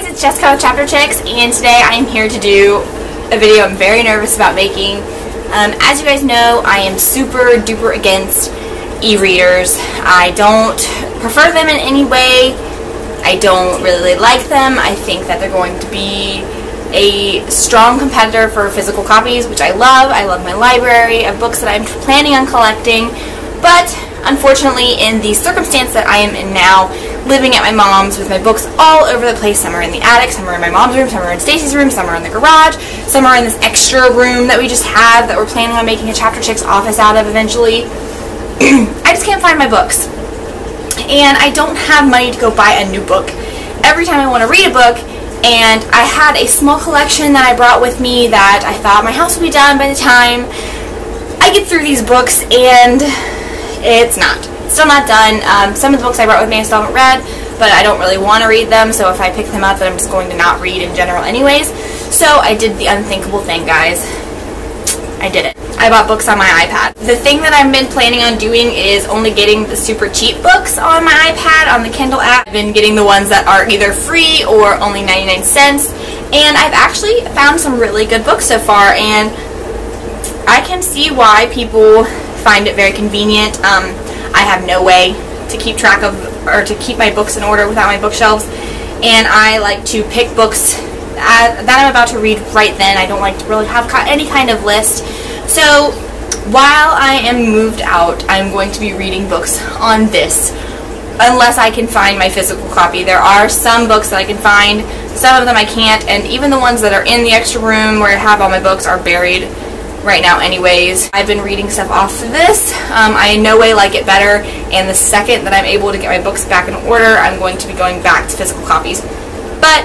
guys, it's Jessica with Chapter Chicks, and today I am here to do a video I'm very nervous about making. As you guys know, I am super duper against e-readers. I don't prefer them in any way. I don't really like them. I think that they're going to be a strong competitor for physical copies, which I love. I love my library of books that I'm planning on collecting, but unfortunately, in the circumstance that I am in now, living at my mom's with my books all over the place, some are in the attic, some are in my mom's room, some are in Stacy's room, some are in the garage, some are in this extra room that we just have that we're planning on making a Chapter Chicks office out of eventually. I just can't find my books. And I don't have money to go buy a new book every time I want to read a book, and I had a small collection that I brought with me that I thought my house would be done by the time I get through these books, and it's not. Still not done. Some of the books I brought with me I still haven't read, but I don't really want to read them, so if I pick them up, then I'm just going to not read in general anyways. So I did the unthinkable thing, guys. I did it. I bought books on my iPad. The thing that I've been planning on doing is only getting the super cheap books on my iPad on the Kindle app. I've been getting the ones that are either free or only 99 cents, and I've actually found some really good books so far, and I can see why people find it very convenient. I have no way to keep track of or to keep my books in order without my bookshelves, and I like to pick books that I'm about to read right then. I don't like to really have any kind of list. So while I am moved out, I'm going to be reading books on this unless I can find my physical copy. There are some books that I can find, some of them I can't, and even the ones that are in the extra room where I have all my books are buried right now anyways. I've been reading stuff off of this. I in no way like it better, and the second that I'm able to get my books back in order, I'm going to be going back to physical copies. But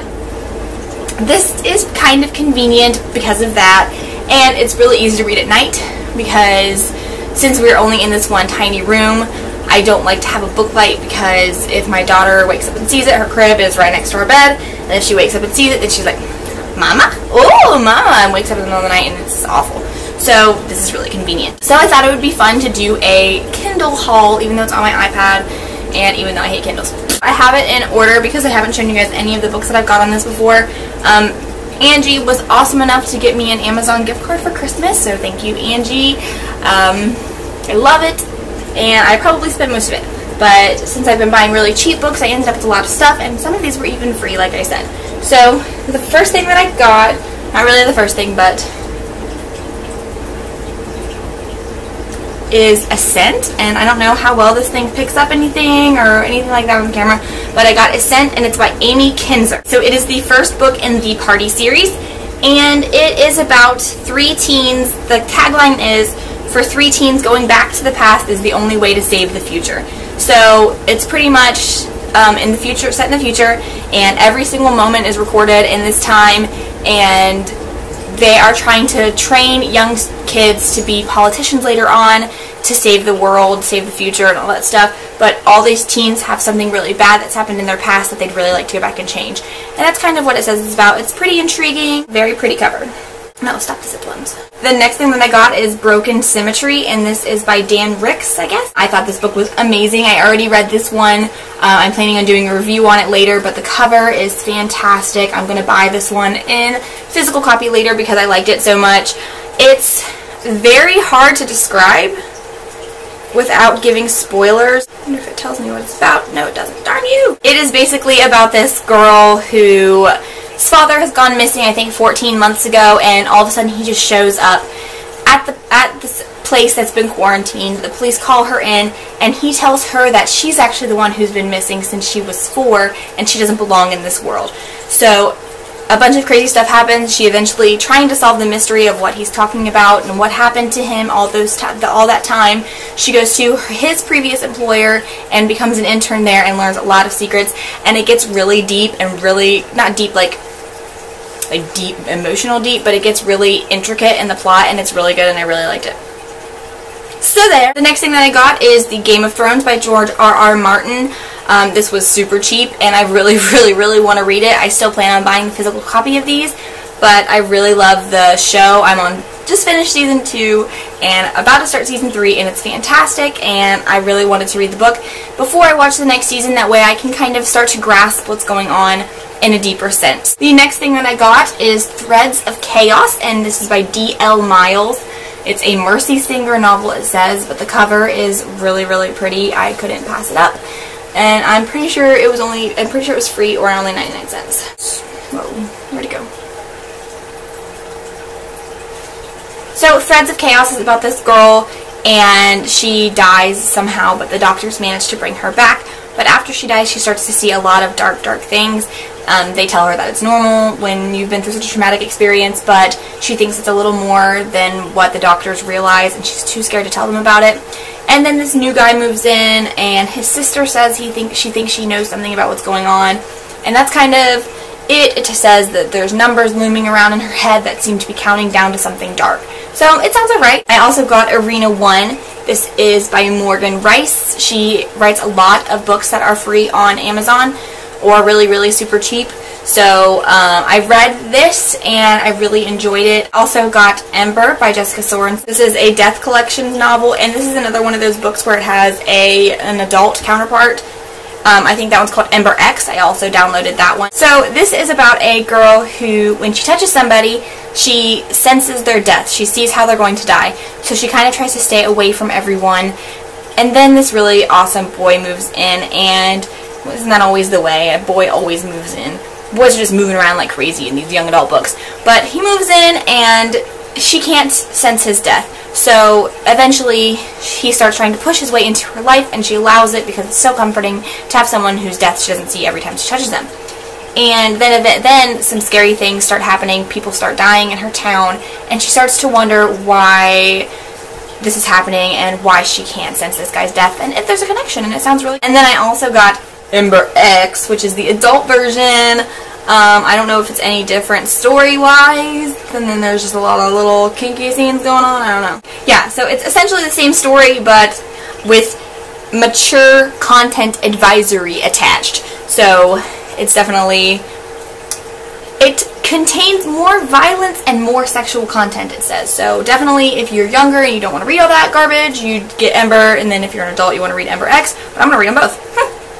this is kind of convenient because of that, and it's really easy to read at night because since we're only in this one tiny room, I don't like to have a book light because if my daughter wakes up and sees it, her crib is right next to our bed, and if she wakes up and sees it, then she's like, "Mama? Oh, Mama," and wakes up in the middle of the night, and it's awful. So this is really convenient. So I thought it would be fun to do a Kindle haul, even though it's on my iPad, and even though I hate Kindles. I have it in order because I haven't shown you guys any of the books that I've got on this before. Angie was awesome enough to get me an Amazon gift card for Christmas, so thank you, Angie. I love it, and I probably spent most of it. But since I've been buying really cheap books, I ended up with a lot of stuff, and some of these were even free, like I said. So the first thing that I got, not really the first thing, but is Ascent, and I don't know how well this thing picks up anything or anything like that on the camera, but I got Ascent, and it's by Amy Kinzer. So it is the first book in the Party series, and it is about 3 teens. The tagline is, "For 3 teens, going back to the past is the only way to save the future." So it's pretty much in the future, set in the future, and every single moment is recorded in this time, and they are trying to train young kids to be politicians later on, to save the world, save the future, and all that stuff. But all these teens have something really bad that's happened in their past that they'd really like to go back and change. And that's kind of what it says it's about. It's pretty intriguing, very pretty cover. No, stop the zip ones. The next thing that I got is Broken Symmetry, and this is by Dan Ricks, I guess. I thought this book was amazing. I already read this one. I'm planning on doing a review on it later, but the cover is fantastic. I'm going to buy this one in physical copy later because I liked it so much. It's very hard to describe without giving spoilers. I wonder if it tells me what it's about. No, it doesn't. Darn you! It is basically about this girl who his father has gone missing, I think 14 months ago, and all of a sudden he just shows up at this place that's been quarantined. The police call her in, and he tells her that she's actually the one who's been missing since she was 4, and she doesn't belong in this world. So a bunch of crazy stuff happens. She eventually, trying to solve the mystery of what he's talking about and what happened to him all that time, she goes to his previous employer and becomes an intern there and learns a lot of secrets, and it gets really deep and really, not deep like deep, emotional deep, but it gets really intricate in the plot, and it's really good, and I really liked it. So there. The next thing that I got is the Game of Thrones by George R.R. Martin. This was super cheap, and I really, really want to read it. I still plan on buying the physical copy of these, but I really love the show. I'm on just finished season 2 and about to start season 3, and it's fantastic, and I really wanted to read the book before I watch the next season. That way I can kind of start to grasp what's going on in a deeper sense. The next thing that I got is Threads of Chaos, and this is by D.L. Miles. It's a Mercy Singer novel, it says, but the cover is really, really pretty. I couldn't pass it up. And I'm pretty sure it was free or only 99 cents. Whoa, where'd it go? So Threads of Chaos is about this girl, and she dies somehow, but the doctors manage to bring her back. But after she dies, she starts to see a lot of dark, dark things. They tell her that it's normal when you've been through such a traumatic experience, but she thinks it's a little more than what the doctors realize, and she's too scared to tell them about it. And then this new guy moves in, and his sister says she thinks she knows something about what's going on, and that's kind of it. It just says that there's numbers looming around in her head that seem to be counting down to something dark. So it sounds alright. I also got Arena 1. This is by Morgan Rice. She writes a lot of books that are free on Amazon or really, really super cheap. So I read this and I really enjoyed it. Also got Ember by Jessica Sorensen. This is a Death Collections novel, and this is another one of those books where it has an adult counterpart. I think that one's called Ember X. I also downloaded that one. So this is about a girl who, when she touches somebody, she senses their death. She sees how they're going to die. So she kind of tries to stay away from everyone. And then this really awesome boy moves in, and isn't that always the way? A boy always moves in. Boys are just moving around like crazy in these young adult books. But he moves in, and she can't sense his death. So eventually he starts trying to push his way into her life, and she allows it because it's so comforting to have someone whose death she doesn't see every time she touches them. And then some scary things start happening. People start dying in her town, and she starts to wonder why this is happening and why she can't sense this guy's death, and if there's a connection, and it sounds really... And then I also got Ember X, which is the adult version. I don't know if it's any different story-wise, and then there's just a lot of little kinky scenes going on. I don't know. Yeah, so it's essentially the same story, but with mature content advisory attached. So it's definitely... It contains more violence and more sexual content, it says. So definitely, if you're younger and you don't want to read all that garbage, you get Ember, and then if you're an adult, you want to read Ember X. But I'm going to read them both.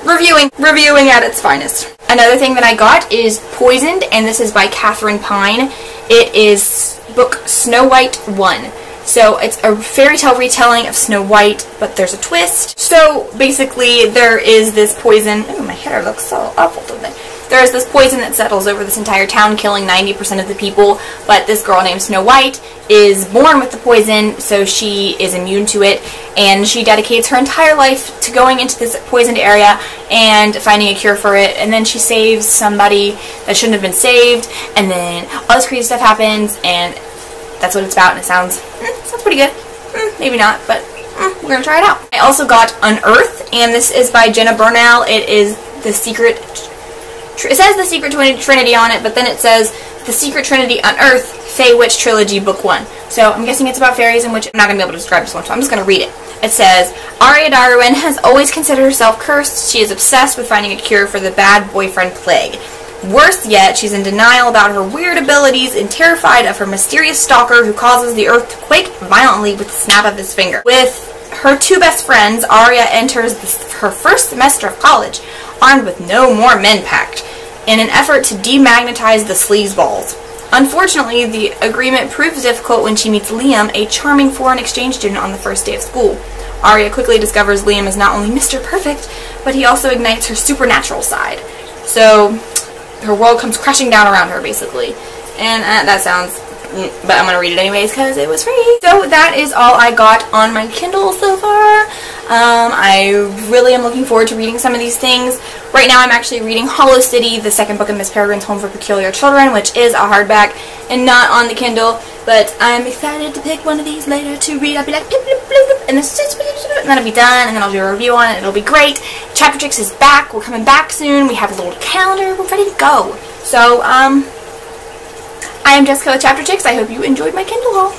Reviewing at its finest. Another thing that I got is Poisoned, and this is by Catherine Pine. It is book Snow White 1. So it's a fairy tale retelling of Snow White, but there's a twist. So basically there is this poison. Oh, my hair looks so awful today. There is this poison that settles over this entire town, killing 90% of the people, but this girl named Snow White is born with the poison, so she is immune to it, and she dedicates her entire life to going into this poisoned area and finding a cure for it, and then she saves somebody that shouldn't have been saved, and then all this crazy stuff happens, and that's what it's about, and it sounds pretty good. Maybe not, but we're going to try it out. I also got Unearthed, and this is by Jenna Burnell. It is the secret... It says the Secret Trinity on it, but then it says the Secret Trinity Unearthed, Fey Witch Trilogy, Book 1. So I'm guessing it's about fairies, in which I'm not going to be able to describe this one, so I'm just going to read it. It says, Arya Darwin has always considered herself cursed. She is obsessed with finding a cure for the bad boyfriend plague. Worse yet, she's in denial about her weird abilities and terrified of her mysterious stalker who causes the earth to quake violently with the snap of his finger. With her two best friends, Arya enters her first semester of college, armed with no more men pact, in an effort to demagnetize the sleazeballs. Unfortunately, the agreement proves difficult when she meets Liam, a charming foreign exchange student, on the first day of school. Arya quickly discovers Liam is not only Mr. Perfect, but he also ignites her supernatural side. So, her world comes crashing down around her, basically. And that sounds... But I'm going to read it anyways because it was free. So that is all I got on my Kindle so far. I really am looking forward to reading some of these things. Right now I'm actually reading Hollow City, the second book of Miss Peregrine's Home for Peculiar Children, which is a hardback and not on the Kindle. But I'm excited to pick one of these later to read. I'll be like, blip, blip, blip, blip, and then it'll be done, and then I'll do a review on it. It'll be great. Chapter Tricks is back. We're coming back soon. We have a little calendar. We're ready to go. So, I am Jessica with Chapter Chicks. I hope you enjoyed my Kindle haul.